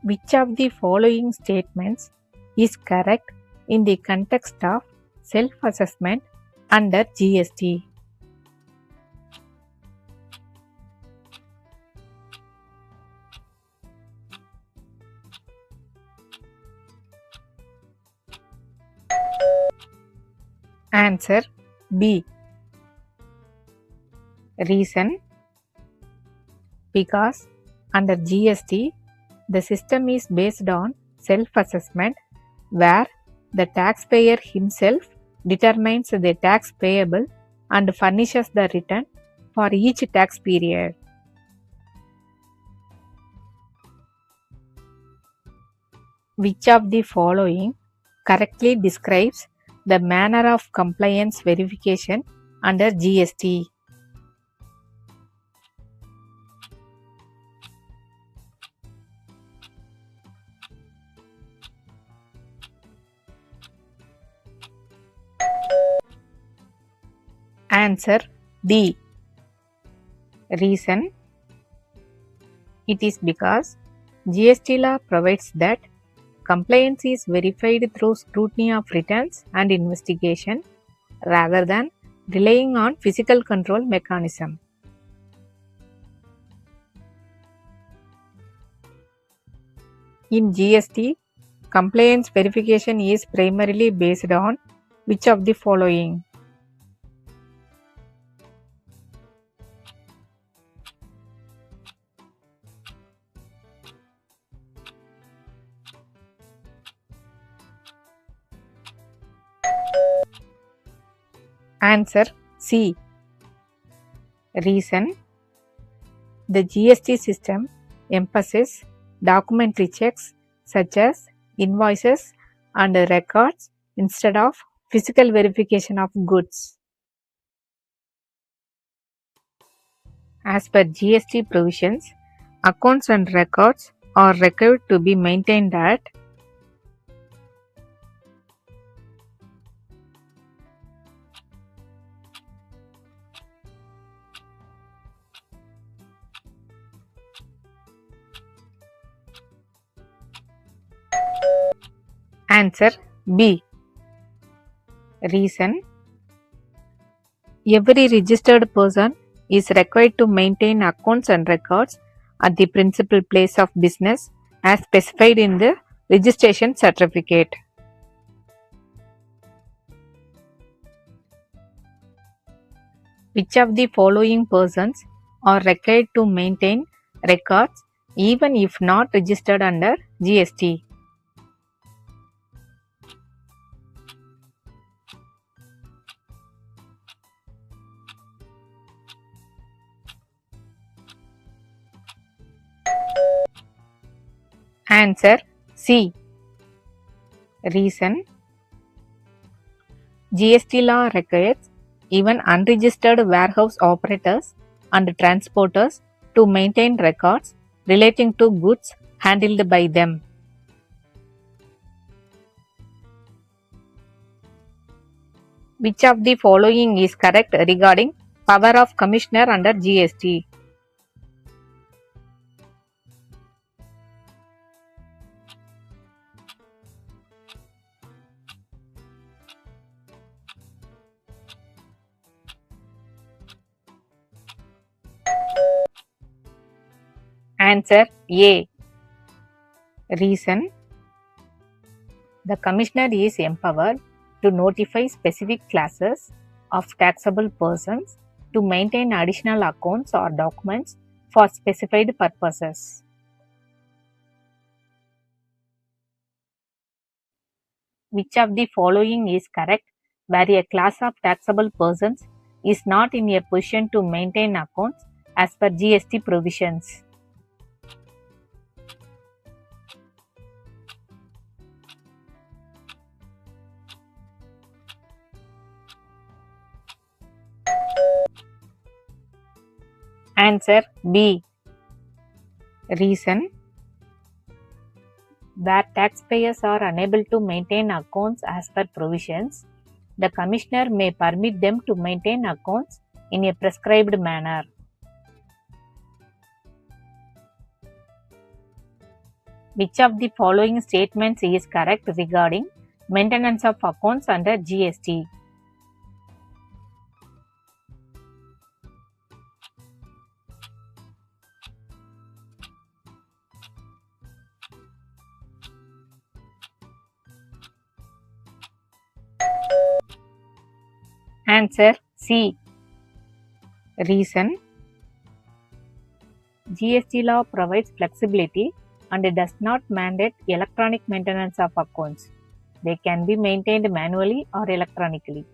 Which of the following statements is correct in the context of self-assessment under GST? Answer B. Reason: because under GST, the system is based on self-assessment where the taxpayer himself determines the tax payable and furnishes the return for each tax period. Which of the following correctly describes the manner of compliance verification under GST? Answer D. Reason: it is because GST law provides that compliance is verified through scrutiny of returns and investigation rather than relying on physical control mechanism. In GST, compliance verification is primarily based on which of the following? Answer C. Reason: the GST system emphasizes documentary checks such as invoices and records instead of physical verification of goods. As per GST provisions, accounts and records are required to be maintained at Answer B. Reason: every registered person is required to maintain accounts and records at the principal place of business as specified in the registration certificate. Which of the following persons are required to maintain records even if not registered under GST? Answer C. Reason: GST law requires even unregistered warehouse operators and transporters to maintain records relating to goods handled by them. Which of the following is correct regarding power of commissioner under GST? Answer A. Reason: the commissioner is empowered to notify specific classes of taxable persons to maintain additional accounts or documents for specified purposes. Which of the following is correct where a class of taxable persons is not in a position to maintain accounts as per GST provisions? Answer B. Reason: where taxpayers are unable to maintain accounts as per provisions, the commissioner may permit them to maintain accounts in a prescribed manner. Which of the following statements is correct regarding maintenance of accounts under GST? Answer C. Reason: GST law provides flexibility and does not mandate electronic maintenance of accounts. They can be maintained manually or electronically.